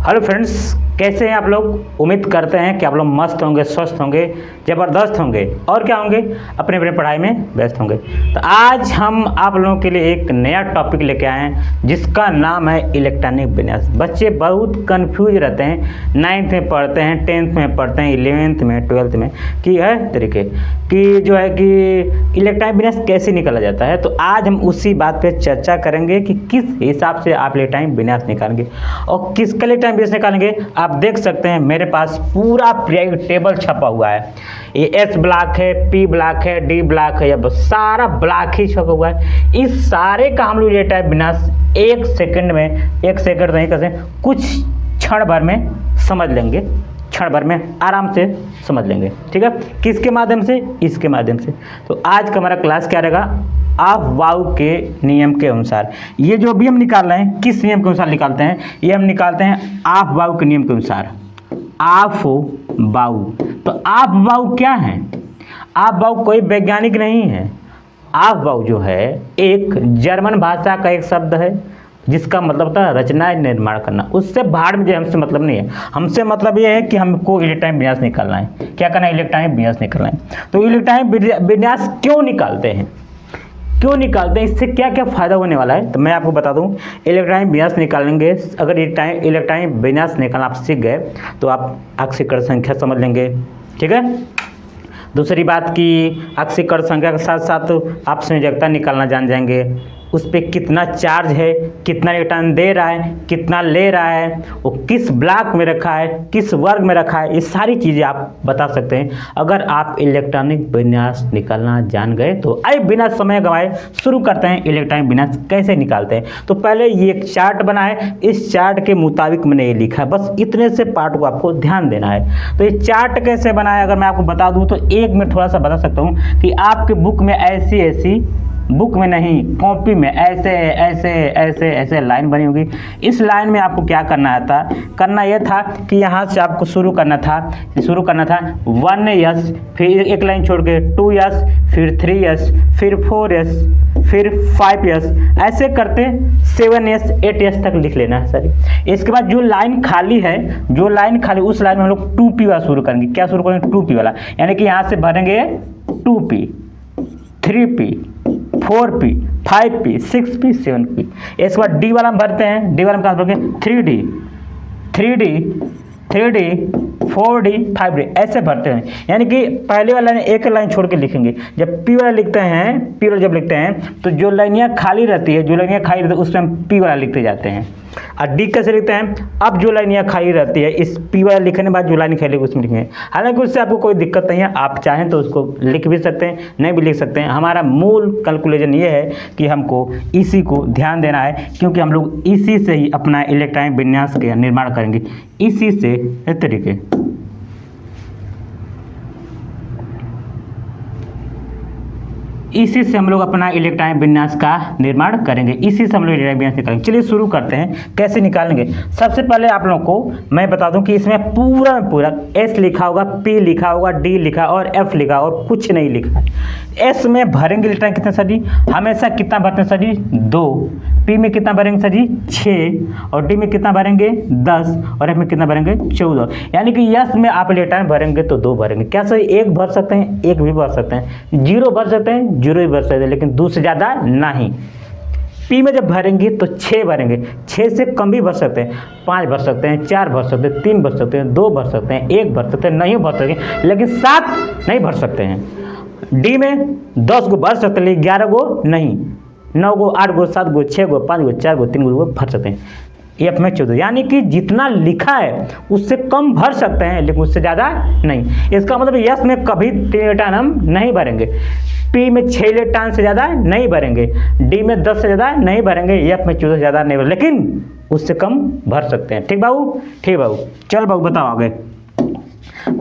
Hello friends, कैसे हैं आप लोग। उम्मीद करते हैं कि आप लोग मस्त होंगे, स्वस्थ होंगे, ज़बरदस्त होंगे और क्या होंगे, अपने अपने पढ़ाई में व्यस्त होंगे। तो आज हम आप लोगों के लिए एक नया टॉपिक लेके आए हैं जिसका नाम है इलेक्ट्रॉनिक विन्यास। बच्चे बहुत कंफ्यूज रहते हैं, 9th में पढ़ते हैं, 10th में पढ़ते हैं, 11th में, 12th में कि है तरीके कि जो है कि इलेक्ट्रॉनिक विन्यास कैसे निकाला जाता है। तो आज हम उसी बात पे चर्चा करेंगे कि किस हिसाब से आप इलेक्ट्रॉनिक विन्यास निकालेंगे और किसका इलेक्ट्रॉनिक विन्यास निकालेंगे। आप देख सकते हैं मेरे पास पूरा पीरियोडिक टेबल छपा हुआ है। ये एस ब्लॉक है, पी ब्लॉक है, डी ब्लॉक है, ये सारा ब्लॉक ही छपा हुआ है। इस सारे का हम लोग इलेक्ट्रॉनिक विन्यास एक सेकंड नहीं कर सकते, कुछ क्षण भर में समझ लेंगे, क्षण भर में आराम से समझ लेंगे। ठीक है, किसके माध्यम से, इसके माध्यम से। तो आज का हमारा क्लास क्या रहेगा, ऑफ-बाउ के नियम के अनुसार। ये जो भी हम निकाल रहे हैं किस नियम के अनुसार निकालते हैं, ये हम निकालते हैं ऑफ-बाउ के नियम के अनुसार। ऑफ-बाउ, तो ऑफ-बाउ क्या है, ऑफ-बाउ कोई वैज्ञानिक नहीं है। ऑफ-बाउ जो है एक जर्मन भाषा का एक शब्द है जिसका मतलब होता है रचना निर्माण करना। उससे भाड़ में जो हमसे मतलब नहीं है, हमसे मतलब ये है कि हमको इलेक्ट्रॉनिक विन्यास निकालना है। क्या करना है, इलेक्ट्रॉनिक विन्यास निकालना है। तो इलेक्ट्रॉनिक विन्यास क्यों निकालते हैं, इससे क्या क्या फ़ायदा होने वाला है, तो मैं आपको बता दूं। इलेक्ट्रॉनिक विन्यास निकालेंगे, अगर इलेक्ट्रॉनिक विन्यास निकालना आप सीख गए तो आप अक्षीकरण संख्या समझ लेंगे। ठीक है, दूसरी बात की अक्षीकरण संख्या के साथ साथ आप संयोजकता निकालना जान जाएंगे। उस पर कितना चार्ज है, कितना इलेक्ट्रॉन दे रहा है, कितना ले रहा है, वो किस ब्लॉक में रखा है, किस वर्ग में रखा है, ये सारी चीज़ें आप बता सकते हैं अगर आप इलेक्ट्रॉनिक विन्यास निकालना जान गए। तो आइए बिना समय गंवाए शुरू करते हैं इलेक्ट्रॉनिक विन्यास कैसे निकालते हैं। तो पहले ये एक चार्ट बना है, इस चार्ट के मुताबिक मैंने ये लिखा है, बस इतने से पार्ट को आपको ध्यान देना है। तो ये चार्ट कैसे बना है अगर मैं आपको बता दूँ तो एक में थोड़ा सा बता सकता हूँ कि आपके बुक में ऐसी बुक में नहीं, कॉपी में ऐसे ऐसे ऐसे ऐसे लाइन बनी होगी। इस लाइन में आपको क्या करना यह था कि यहाँ से आपको शुरू करना था 1s, फिर एक लाइन छोड़ के 2s, फिर 3s, फिर 4s, फिर 5s, ऐसे करते 7s 8s तक लिख लेना है सर। इसके बाद जो लाइन खाली है, उस लाइन में हम लोग 2p वाला शुरू करेंगे। क्या शुरू करेंगे, 2p वाला, यानी कि यहाँ से भरेंगे 2p, 3p, 4p, 5p, 6p, 7p। इसके बाद डी वाला हम भरते हैं, डी वाला हम कहाँ भरेंगे 3d, 4d, 5d, ऐसे भरते हैं। यानी कि पहले वाला लाइन एक लाइन छोड़ के लिखेंगे। जब पी वाला लिखते हैं तो जो लाइनियाँ खाली रहती है उसमें हम पी वाला लिखते जाते हैं। और डी कैसे लिखते हैं, अब जो लाइनियाँ खाली रहती है इस पी वाला लिखने के बाद जो लाइन खाली उसमें लिखेंगे। हालांकि उससे आपको कोई दिक्कत नहीं है, आप चाहें तो उसको लिख भी सकते हैं, नहीं भी लिख सकते हैं। हमारा मूल कैलकुलेशन ये है कि हमको इसी को ध्यान देना है, क्योंकि हम लोग इसी से ही अपना इलेक्ट्रॉनिक विन्यास का निर्माण करेंगे, इसी से इस तरीके। इसी से हम लोग अपना इलेक्ट्रॉनिक विन्यास का निर्माण करेंगे, इसी से हम लोग इलेक्ट्रॉनिक विन्यास निकालेंगे। चलिए शुरू करते हैं, कैसे निकालेंगे। सबसे पहले आप लोगों को मैं बता दूं कि इसमें पूरा एस लिखा होगा, पी लिखा होगा, डी लिखा और एफ लिखा और कुछ नहीं लिखा। एस में भरेंगे इलेक्ट्रॉन कितने सर जी, हमेशा कितना भरते हैं सर जी 2, पी में कितना भरेंगे सर जी 6, और डी में कितना भरेंगे 10, और एफ में कितना भरेंगे 14। यानी कि एस में आप इलेक्ट्रॉन भरेंगे तो 2 भरेंगे। क्या सर, 1 भर सकते हैं, 1 भी भर सकते हैं, 0 भर सकते हैं, 0 ही भर सकते हैं, लेकिन 2 से ज़्यादा नहीं। पी में जब भरेंगे तो 6 भरेंगे, 6 से कम भी भर सकते हैं, 5 भर सकते हैं, 4 भर सकते हैं, 3 भर सकते हैं, 2 भर सकते हैं, 1 भर सकते हैं, नहीं भर सकते, लेकिन 7 नहीं भर सकते हैं। डी में 10 गो भर सकते हैं, 11 गो नहीं, 9 गो, 8 गो, 7 गो, 6 गो, 5 गो, 4 गो, 3 गो भर सकते हैं। एफ में 14, यानी कि जितना लिखा है उससे कम भर सकते हैं, लेकिन उससे ज़्यादा नहीं। इसका मतलब यस में कभी 3 इलेक्ट्रॉन हम नहीं भरेंगे, पी में 6 इलेक्ट्रॉन से ज़्यादा नहीं भरेंगे, डी में 10 से ज़्यादा नहीं भरेंगे, एफ में 14 से ज़्यादा नहीं भरेंगे, लेकिन उससे कम भर सकते हैं। ठीक बाबू, ठीक बाबू, चल बाबू बताओ आगे।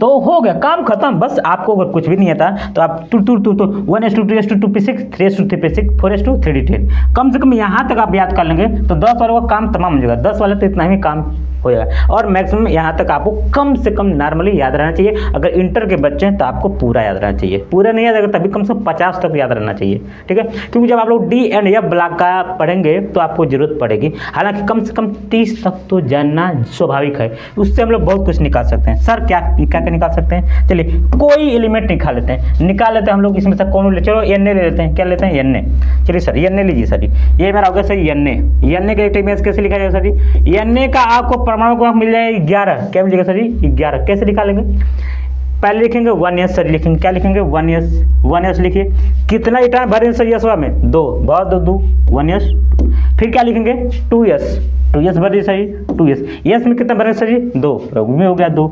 तो हो गया, काम खत्म। बस आपको अगर कुछ भी नहीं आता तो आप 1s2 2s2 2p6 3s2 3p6 4s2 3d10 कम से कम यहाँ तक आप याद कर लेंगे तो 10 वालों का काम तमाम हो जाएगा। 10 वाले तो इतना ही काम हो जाएगा। और मैक्सिमम यहाँ तक आपको कम से कम नॉर्मली याद रहना चाहिए। अगर इंटर के बच्चे हैं तो आपको पूरा याद रहना चाहिए, पूरा नहीं याद अगर तभी कम से कम 50 तक याद रहना चाहिए, ठीक है। क्योंकि जब आप लोग डी एंड एफ ब्लॉक का पढ़ेंगे तो आपको जरूरत पड़ेगी। हालांकि कम से कम 30 तक तो जानना स्वाभाविक है, उससे हम लोग बहुत कुछ निकाल सकते हैं। सर क्या क्या निकाल सकते हैं, चलिए कोई एलिमेंट निकाल लेते हैं हम लोग। इसमें से कौन ले, चलो एन ए ले लेते हैं। क्या लेते हैं, एन ए। चलिए सर एन ए लीजिए सर, ये मेरा होगा sir N A. N A का इलेक्ट्रिक इमेज कैसे लिखा जाएगा सर जी, एन ए का आपको परमाणु क्रमांक मिल जाएगा 11। क्या मिलेगा सर जी, 11। कैसे निकालेंगे, पहले लिखेंगे 1s सर, लिखेंगे क्या लिखेंगे 1s लिखिए। कितना इलेक्ट्रॉन भरे सर यस में, 2, बहुत 2 1s। फिर क्या लिखेंगे 2s भर सर 2s। यस में कितना भरे सर जी 2, में हो गया 2।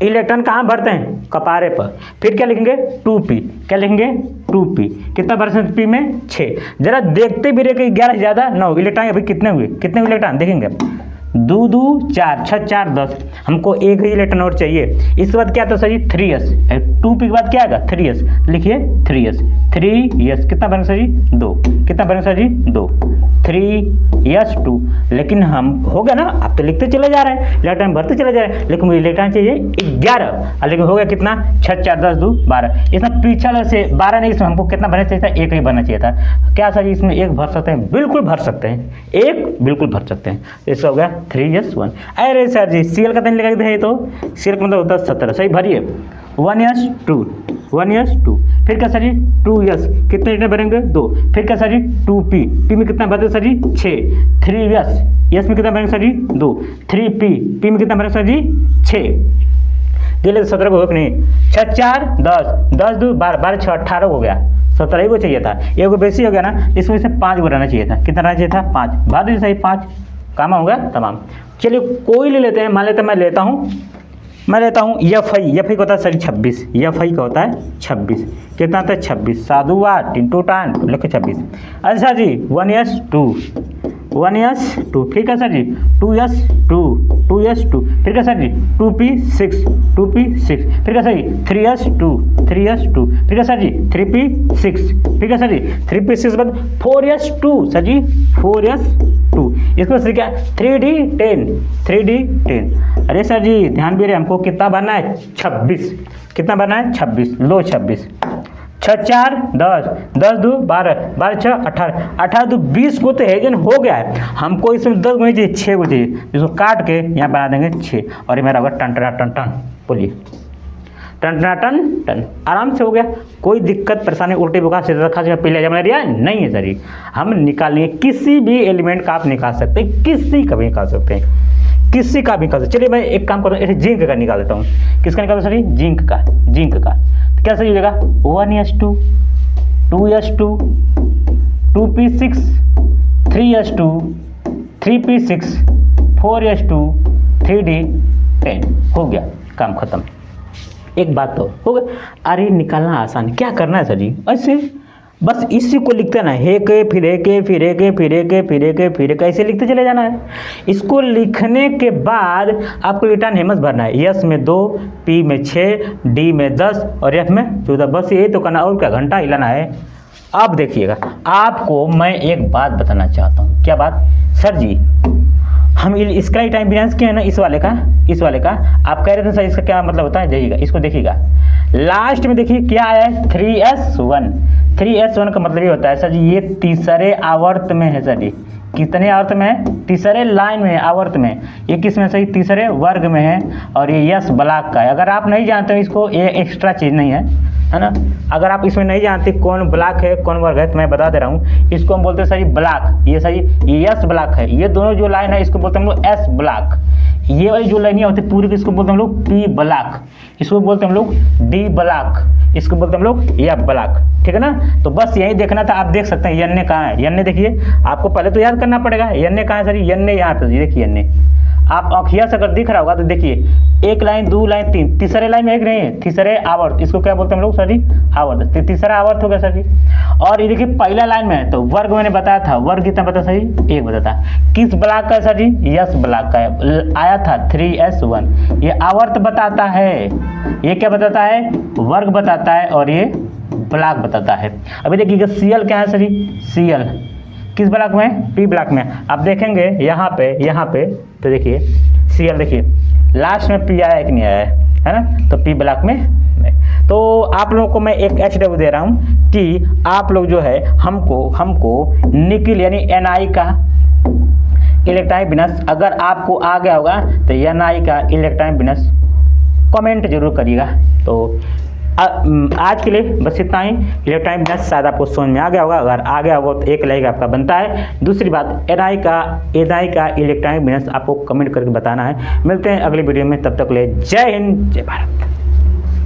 इलेक्ट्रॉन कहाँ भरते हैं, कपारे पर। फिर क्या लिखेंगे 2p, क्या लिखेंगे 2p। कितना भरे p में 6। जरा देखते भी रहे कि 11 ज़्यादा 9 इलेक्ट्रॉन अभी कितने हुए इलेक्ट्रॉन देखेंगे, 2 2 4 6 4 10। हमको एक ही इलेक्ट्रॉन और चाहिए। इसके बाद क्या था सर जी 3s, 2p के बाद क्या आएगा 3s, लिखिए 3s। कितना बनेगा सर जी 2, कितना बनेगा सर जी 2, 3s2। लेकिन हम हो गया ना, आप तो लिखते चले जा रहे हैं, इलेक्ट्रॉन भरते चले जा रहे हैं, लेकिन मुझे इलेक्ट्रॉन चाहिए 11। लेकिन हो गया कितना 6 4 10 2 12। इसमें पीछे से 12 नहीं, इसमें हमको कितना भरना चाहिए था, एक ही भरना चाहिए था। क्या सर जी इसमें एक भर सकते हैं, बिल्कुल भर सकते हैं, एक बिल्कुल भर सकते हैं। इसका हो गया 3s1। अरे सर जी सीएल का नहीं लगा है, तो सीएल का मतलब होता है 17। सही भरिए 1s2। फिर क्या सर जी 2s, कितने इतने भरेंगे 2। फिर क्या सर जी 2p में कितना भरते सर जी 6। 3s में कितना भरेंगे सर जी 2। 3p में कितना भरेंगे सर जी 6। दिले 17 को हो कि नहीं, 6 4 10 10 2 12 12 6 18 हो गया। 17 को चाहिए था, एक को बेसी हो गया ना, इसमें से 5 को रहना चाहिए था। कितना रहना चाहिए था 5, भर दीजिए सही 5। काम होगा तमाम। चलिए कोई ले लेते हैं, मान लेते हैं मैं लेता हूँ एफ आई का होता है सर 26। एफ आई का होता है 26। कितना आता है 26, साधु 8 इंटू टान लिखे 26। अच्छा जी 1s2। ठीक है सर जी 2s2। फिर क्या सर जी 2p6। फिर क्या सर जी 3s2। फिर क्या सर जी 3p6। फिर क्या सर जी 3p6 बाद 4s2 सर जी 4s2। इसको सर क्या 3d10। अरे सर जी ध्यान भी रहे, हमको कितना भरना है 26। कितना भरना है 26, लो 26। 6 4 10 10 2 12 12 6 18 18 2 20 को तो हेजन हो गया है। हमको इसमें 10 को चाहिए, 6 को चाहिए। इसको काट के यहाँ बना देंगे 6, और ये मेरा होगा टन टन टन टन। बोलिए टन टन टन टन, आराम से हो गया। कोई दिक्कत परेशानी उल्टी बुखार सीधा खांसी पीले जमा दिया नहीं है सर जी। हम निकालेंगे किसी भी एलिमेंट का, आप निकाल सकते हैं, किसी का भी निकाल सकते हैं, किसी का भी निकाल सकते। चलिए मैं एक काम करता हूँ, जिंक का निकाल देता हूँ। किसका निकाल सर जी, जिंक का। तो क्या सही हो जाएगा 1s2 2s2 2p6 3s2 3p6 4s2 3d10। हो गया काम खत्म। एक बात तो हो गया। अरे निकालना आसान, क्या करना है सर जी, ऐसे बस इसी को लिखते ना, हे के फिर एक ऐसे लिखते चले जाना है। इसको लिखने के बाद आपको रिटर्न हेमस भरना है। यस में 2, पी में 6, डी में 10 और एफ में 14। बस यही तो करना, और क्या घंटा हिलाना है। अब देखिएगा, आपको मैं एक बात बताना चाहता हूँ। क्या बात सर जी, हम इसका ही टाइम बिनास किया है ना, इस वाले का आप कह रहे थे सर इसका क्या मतलब होता है, जाइएगा इसको देखिएगा। लास्ट में देखिए क्या आया है 3s1 का मतलब ये होता है सर जी, ये तीसरे आवर्त में है सर जी। कितने आवर्त में है, तीसरे लाइन में है, आवर्त में। ये किस में सही, तीसरे वर्ग में है, और ये यस ब्लॉक का है। अगर आप नहीं जानते हो इसको, ये एक्स्ट्रा चीज़ नहीं है ना। अगर आप इसमें नहीं जानते कौन ब्लॉक है कौन वर्ग है, तो मैं बता दे रहा हूँ। इसको हम बोलते हैं सर ब्लॉक, ये सही ये यस ब्लॉक है। ये दोनों जो लाइन है इसको बोलते हैं हम लोग एस ब्लॉक। ये वाली जो लाइनें होती है पूरी, इसको बोलते हैं हम लोग पी ब्लॉक, इसको बोलते हैं हम लोग डी ब्लॉक, इसको बोलते हैं हम लोग एफ ब्लॉक। ठीक है ना। तो बस यही देखना था। आप देख सकते हैं यन्ने कहाँ है। यन्ने देखिए, आपको पहले तो याद करना पड़ेगा यन्ने कहाँ है सर। यन्ने यहाँ पे देखिए, यन्ने आप आँखिया से अगर दिख रहा होगा तो देखिए 1 लाइन 2 लाइन 3, तीसरे लाइन में एक नहीं है, तीसरे आवर्त। इसको क्या बोलते हैं हम लोग सर जी, आवर्त। तीसरा आवर्त हो गया सर जी। और ये देखिए पहला लाइन में है, तो वर्ग मैंने बताया था, वर्ग कितना बताया सर जी, 1 बताता। किस ब्लॉक का है सर जी, यस ब्लॉक का है, आया था 3s1। ये आवर्त बताता है, ये क्या बताता है, वर्ग बताता है, और ये ब्लॉक बताता है। अभी देखिएगा सीएल क्या है सर जी, सीएल किस ब्लॉक में, पी ब्लॉक में। आप देखेंगे यहाँ पे तो देखिए Cl देखिए लास्ट में P आया है कि नहीं आया है ना, तो P ब्लॉक में नहीं। तो आप लोगों को मैं एक HW दे रहा हूँ कि आप लोग जो है हमको निकिल यानी Na का इलेक्ट्रॉनिक विन्यास अगर आपको आ गया होगा तो Na का इलेक्ट्रॉनिक विन्यास कमेंट जरूर करिएगा। तो आज के लिए बस इतना ही। इलेक्ट्रॉनिक विन्यास शायद आपको समझ में आ गया होगा, अगर आ गया होगा तो एक लाइक आपका बनता है। दूसरी बात Na का इलेक्ट्रॉनिक विन्यास आपको कमेंट करके बताना है। मिलते हैं अगले वीडियो में, तब तक के लिए जय हिंद जय भारत।